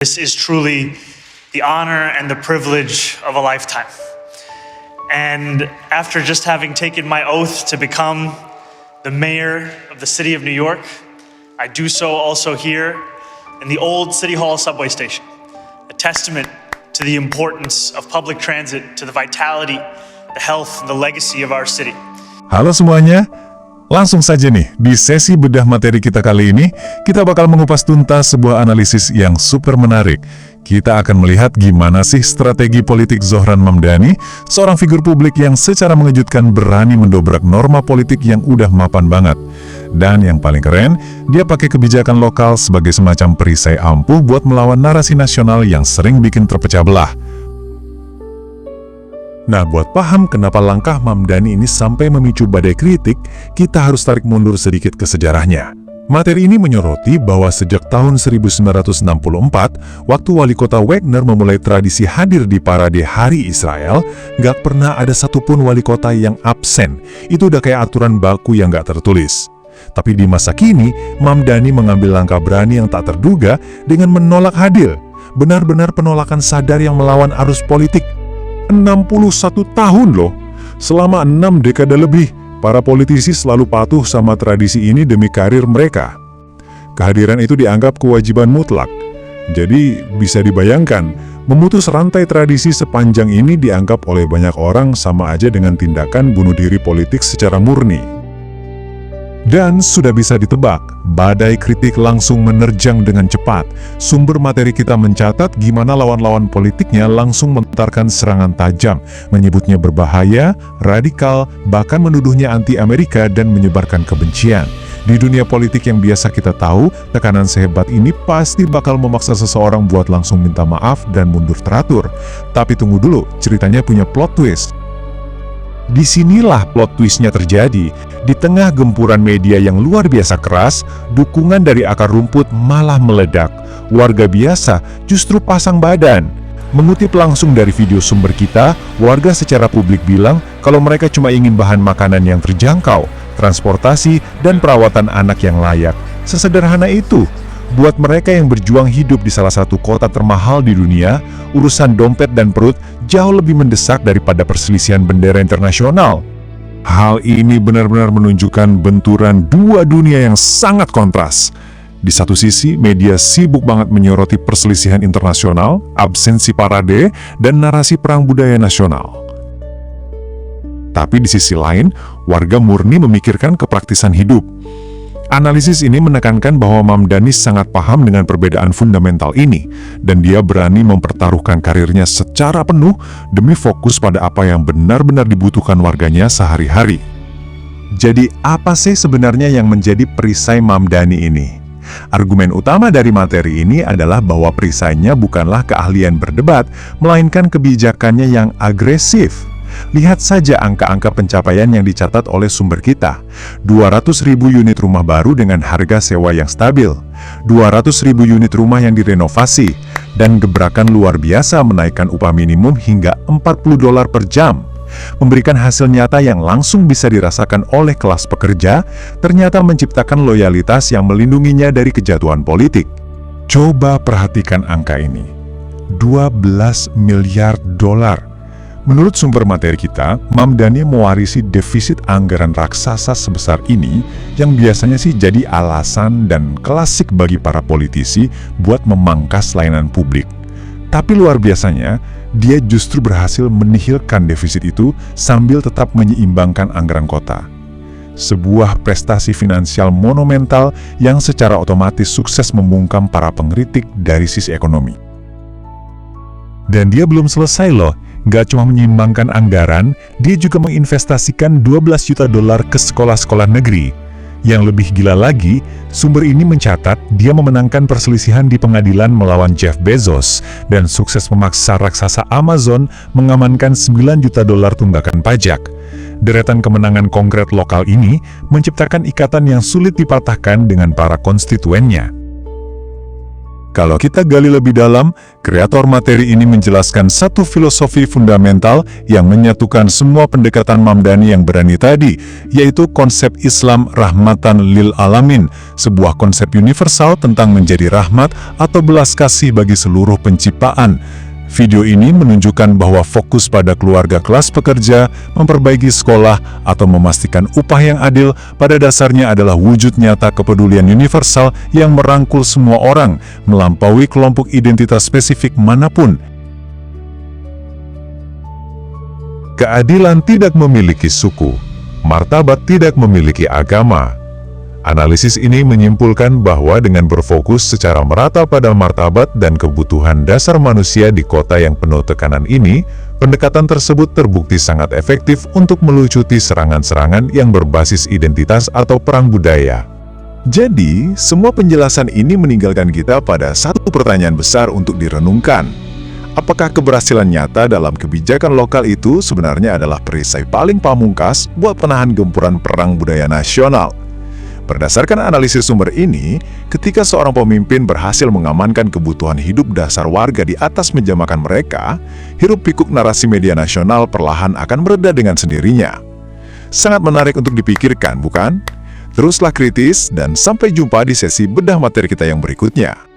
This is truly the honor and the privilege of a lifetime. And after just having taken my oath to become the mayor of the city of New York, I do so also here in the old City Hall subway station, a testament to the importance of public transit to the vitality, the health, and the legacy of our city. Halo semuanya, langsung saja nih, di sesi bedah materi kita kali ini, kita bakal mengupas tuntas sebuah analisis yang super menarik. Kita akan melihat gimana sih strategi politik Zohran Mamdani, seorang figur publik yang secara mengejutkan berani mendobrak norma politik yang udah mapan banget. Dan yang paling keren, dia pakai kebijakan lokal sebagai semacam perisai ampuh buat melawan narasi nasional yang sering bikin terpecah belah. Nah, buat paham kenapa langkah Mamdani ini sampai memicu badai kritik, kita harus tarik mundur sedikit ke sejarahnya. Materi ini menyoroti bahwa sejak tahun 1964, waktu wali kota Wagner memulai tradisi hadir di parade Hari Israel, gak pernah ada satupun wali kota yang absen. Itu udah kayak aturan baku yang gak tertulis. Tapi di masa kini, Mamdani mengambil langkah berani yang tak terduga dengan menolak hadir. Benar-benar penolakan sadar yang melawan arus politik. 61 tahun loh. Selama 6 dekade lebih, para politisi selalu patuh sama tradisi ini demi karir mereka. Kehadiran itu dianggap kewajiban mutlak. Jadi bisa dibayangkan, memutus rantai tradisi sepanjang ini dianggap oleh banyak orang sama aja dengan tindakan bunuh diri politik secara murni. Dan sudah bisa ditebak, badai kritik langsung menerjang dengan cepat. Sumber materi kita mencatat gimana lawan-lawan politiknya langsung melontarkan serangan tajam, menyebutnya berbahaya, radikal, bahkan menuduhnya anti-Amerika dan menyebarkan kebencian. Di dunia politik yang biasa kita tahu, tekanan sehebat ini pasti bakal memaksa seseorang buat langsung minta maaf dan mundur teratur. Tapi tunggu dulu, ceritanya punya plot twist. Disinilah plot twistnya terjadi. Di tengah gempuran media yang luar biasa keras, dukungan dari akar rumput malah meledak. Warga biasa justru pasang badan. Mengutip langsung dari video sumber kita, warga secara publik bilang kalau mereka cuma ingin bahan makanan yang terjangkau, transportasi, dan perawatan anak yang layak. Sesederhana itu. Buat mereka yang berjuang hidup di salah satu kota termahal di dunia, urusan dompet dan perut jauh lebih mendesak daripada perselisihan bendera internasional. Hal ini benar-benar menunjukkan benturan dua dunia yang sangat kontras. Di satu sisi, media sibuk banget menyoroti perselisihan internasional, absensi parade, dan narasi perang budaya nasional. Tapi di sisi lain, warga murni memikirkan kepraktisan hidup. Analisis ini menekankan bahwa Mamdani sangat paham dengan perbedaan fundamental ini, dan dia berani mempertaruhkan karirnya secara penuh demi fokus pada apa yang benar-benar dibutuhkan warganya sehari-hari. Jadi apa sih sebenarnya yang menjadi perisai Mamdani ini? Argumen utama dari materi ini adalah bahwa perisainya bukanlah keahlian berdebat, melainkan kebijakannya yang agresif. Lihat saja angka-angka pencapaian yang dicatat oleh sumber kita. 200.000 unit rumah baru dengan harga sewa yang stabil, 200.000 unit rumah yang direnovasi, dan gebrakan luar biasa menaikkan upah minimum hingga $40 per jam. Memberikan hasil nyata yang langsung bisa dirasakan oleh kelas pekerja, ternyata menciptakan loyalitas yang melindunginya dari kejatuhan politik. Coba perhatikan angka ini. 12 miliar dolar. Menurut sumber materi kita, Mamdani mewarisi defisit anggaran raksasa sebesar ini yang biasanya sih jadi alasan dan klasik bagi para politisi buat memangkas layanan publik. Tapi luar biasanya, dia justru berhasil menihilkan defisit itu sambil tetap menyeimbangkan anggaran kota. Sebuah prestasi finansial monumental yang secara otomatis sukses membungkam para pengkritik dari sisi ekonomi. Dan dia belum selesai loh. Gak cuma menyeimbangkan anggaran, dia juga menginvestasikan $12 juta ke sekolah-sekolah negeri. Yang lebih gila lagi, sumber ini mencatat dia memenangkan perselisihan di pengadilan melawan Jeff Bezos dan sukses memaksa raksasa Amazon mengamankan $9 juta tunggakan pajak. Deretan kemenangan konkret lokal ini menciptakan ikatan yang sulit dipatahkan dengan para konstituennya. Kalau kita gali lebih dalam, kreator materi ini menjelaskan satu filosofi fundamental yang menyatukan semua pendekatan Mamdani yang berani tadi, yaitu konsep Islam rahmatan lil alamin, sebuah konsep universal tentang menjadi rahmat atau belas kasih bagi seluruh penciptaan. Video ini menunjukkan bahwa fokus pada keluarga kelas pekerja, memperbaiki sekolah, atau memastikan upah yang adil pada dasarnya adalah wujud nyata kepedulian universal yang merangkul semua orang, melampaui kelompok identitas spesifik manapun. Keadilan tidak memiliki suku, martabat tidak memiliki agama. Analisis ini menyimpulkan bahwa dengan berfokus secara merata pada martabat dan kebutuhan dasar manusia di kota yang penuh tekanan ini, pendekatan tersebut terbukti sangat efektif untuk melucuti serangan-serangan yang berbasis identitas atau perang budaya. Jadi, semua penjelasan ini meninggalkan kita pada satu pertanyaan besar untuk direnungkan. Apakah keberhasilan nyata dalam kebijakan lokal itu sebenarnya adalah perisai paling pamungkas buat penahan gempuran perang budaya nasional? Berdasarkan analisis sumber ini, ketika seorang pemimpin berhasil mengamankan kebutuhan hidup dasar warga di atas meja makan mereka, hiruk-pikuk narasi media nasional perlahan akan mereda dengan sendirinya. Sangat menarik untuk dipikirkan, bukan? Teruslah kritis dan sampai jumpa di sesi bedah materi kita yang berikutnya.